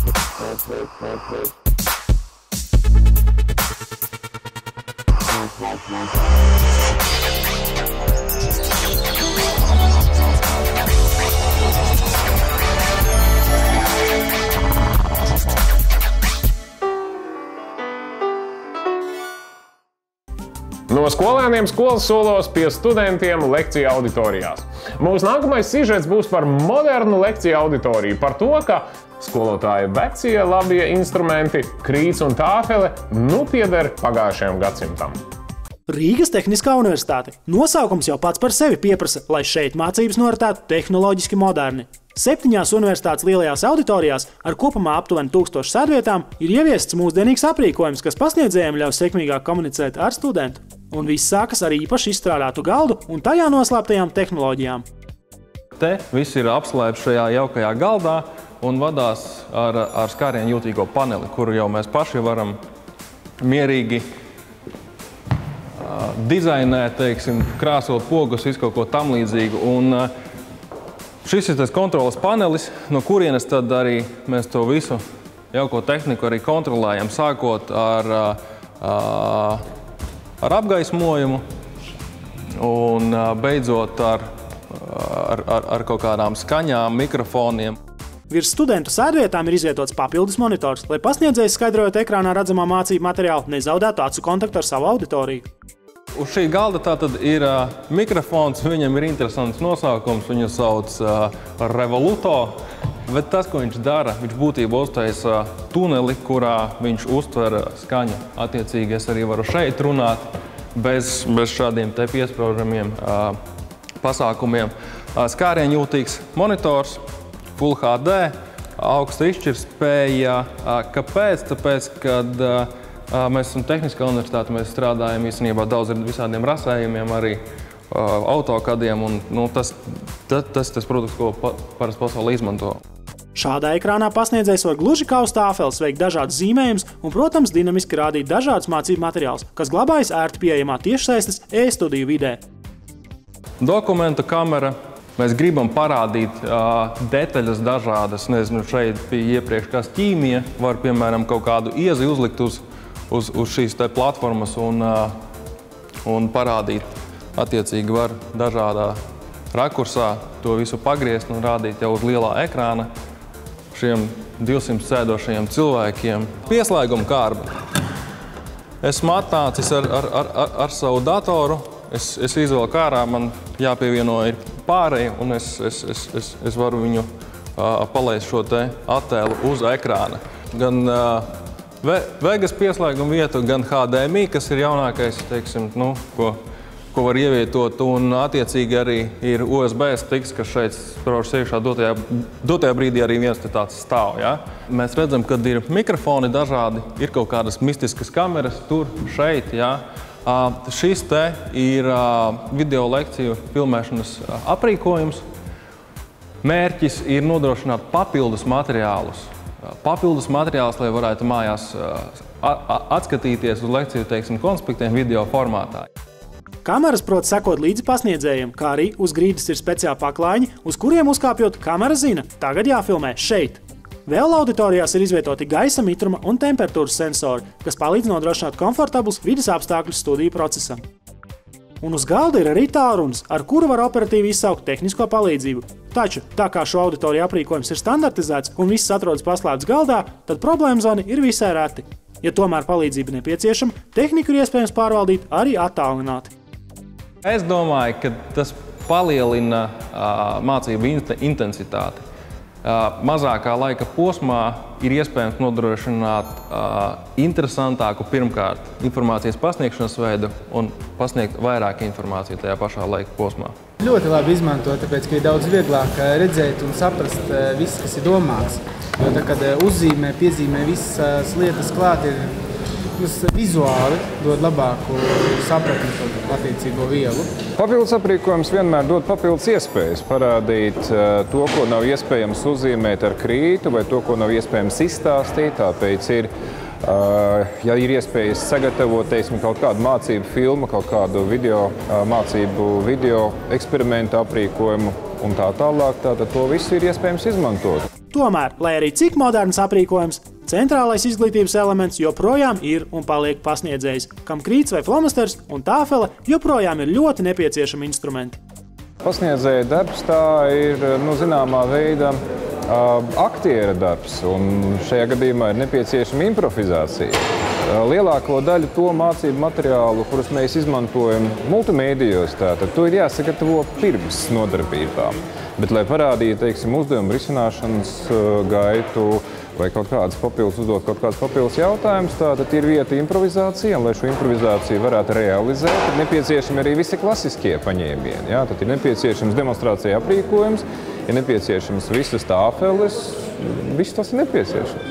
No skolēniem skolas solos pie studentiem lekciju auditorijās. Mūsu nākamais sižets būs par modernu lekciju auditoriju, par to, ka skolotāja vecie labie instrumenti, krīts un tāfele, pieder pagājušajam gadsimtam. Rīgas Tehniskā universitāte. Nosaukums jau pats par sevi pieprasa, lai šeit mācības noritētu tehnoloģiski moderni. 7 universitātes lielajās auditorijās ar kopumā aptuveni 1000 sēdvietām ir ieviests mūsdienīgs aprīkojums, kas pasniedzējiem ļauj sekmīgāk komunicēt ar studentu. Un viss sākas ar īpaši izstrādātu galdu un tajā noslēptajām tehnoloģijām. Te viss ir apslēpts šajā jaukajā galdā un vadās ar skārienu jūtīgo paneli, kuru jau mēs paši varam mierīgi dizainēt, krāsot pogus, visu kaut ko tam līdzīgu. Un šis ir tas kontrolas panelis, no kurienes tad arī mēs to visu jauko tehniku arī kontrolējam, sākot ar apgaismojumu un beidzot ar kaut kādām skaņām, mikrofoniem. Virs studentu sēdvietām ir izvietots papildus monitors, lai pasniedzējs skaidrojot ekrānā redzamā mācību materiālu nezaudētu acu kontaktu ar savu auditoriju. Uz šī galda tātad ir mikrofons, viņam ir interesants nosaukums, viņu sauc par Revoluto, bet tas, ko viņš dara, viņš būtībā uztaisa tuneli, kurā viņš uztver skaņu. Attiecīgi es arī varu šeit runāt bez šādiem te piespraužamiem pasākumiem. Skārienjūtīgs monitors, Full HD, augsta izšķirtspēja. Kāpēc? Tāpēc, kad mēs esam Tehniskā universitāte, mēs strādājam īstenībā daudz ar visādiem rasējumiem, arī autokadiem, un tas produkts, ko parasti pasaulē izmanto. Šādā ekrānā pasniedzējs var gluži kā uz tāfeles veikt dažādas zīmējumus un, protams, dinamiski rādīt dažādus mācību materiālus, kas glabājas ērti pieejamā tiešsaistes e-studiju vidē. Dokumentu kamera. Mēs gribam parādīt detaļas dažādas. Nezinu, šeit bija iepriekš kāds ķīmija, var, piemēram, kaut kādu iezi uzlikt uz šīs te platformas un parādīt. Attiecīgi var dažādā rakursā to visu pagriezt un rādīt jau uz lielā ekrāna šiem 200 sēdošajiem cilvēkiem. Pieslēguma kārba. Esmu atnācis ar savu datoru. Es izvēlu ārā, man jāpievieno ir pārēja, un es varu viņu palaist šo te attēlu uz ekrāna. Gan Vegas pieslēguma vietu, gan HDMI, kas ir jaunākais, ko var ievietot, un attiecīgi arī ir USB sticks, kas šeit spraužas iekšā dotajā brīdī arī viens tāds stāv. Ja? Mēs redzam, kad ir mikrofoni dažādi, ir kaut kādas mistiskas kameras tur, šeit, ja? Šis te ir video lekciju filmēšanas aprīkojums. Mērķis ir nodrošināt papildus materiālus. Lai varētu mājās atskatīties uz lekciju, konspektiem video formātā. Kameras prot sekot līdzi pasniedzējiem, kā arī uz grīdas ir speciāli paklājiņi, uz kuriem uzkāpjot kamera zina, tagad jāfilmē šeit. Vēl auditorijās ir izvietoti gaisa mitruma un temperatūras sensori, kas palīdz nodrošināt komfortablus vides apstākļus studiju procesam. Un uz galda ir arī tālrunis, ar kuru var operatīvi izsaukt tehnisko palīdzību. Taču, tā kā šo auditoriju aprīkojums ir standartizēts un viss atrodas paslēpts galdā, tad problēma zoni ir visai reti. Ja tomēr palīdzība nepieciešama, tehniku ir iespējams pārvaldīt arī attālināti. Es domāju, ka tas palielina mācību intensitāti. Mazākā laika posmā ir iespējams nodrošināt interesantāku pirmkārt informācijas pasniegšanas veidu un pasniegt vairāk informāciju tajā pašā laika posmā. Ļoti labi izmantot, tāpēc, ka ir daudz vieglāk redzēt un saprast viss, kas ir domāts. Jo tā, kad uzzīmē, piezīmē visas lietas klāt, ir vizuāli dod labāku sapratni par attiecīgo vielu. Papildus aprīkojums vienmēr dod papildus iespējas parādīt to, ko nav iespējams uzzīmēt ar krītu, vai to, ko nav iespējams izstāstīt. Tāpēc ir, ja ir iespējas sagatavot, kaut kādu mācību filmu, kaut kādu mācību video eksperimentu aprīkojumu un tā tālāk, tad to visu ir iespējams izmantot. Tomēr, lai arī cik moderns aprīkojums, centrālais izglītības elements joprojām ir un paliek pasniedzējs, kam krīts vai flomasters un tāfele joprojām ir ļoti nepieciešami instrumenti. Pasniedzēja darbs tā ir zināmā veida aktiera darbs, un šajā gadījumā ir nepieciešama improvizācija. Lielāko daļu to mācību materiālu, kurus mēs izmantojam multimēdijos, tātad to ir jāsagatavo pirms nodarbībām. Bet, lai parādītu, teiksim, uzdevumu risināšanas gaitu vai kaut kādas papildus jautājumus, tātad ir vieta improvizācija, un lai šo improvizāciju varētu realizēt, ir nepieciešami arī visi klasiskie paņēmieni. Jā? Tad ir nepieciešams demonstrācija aprīkojums, ir nepieciešams visas tāfeles, viss tas ir nepieciešams.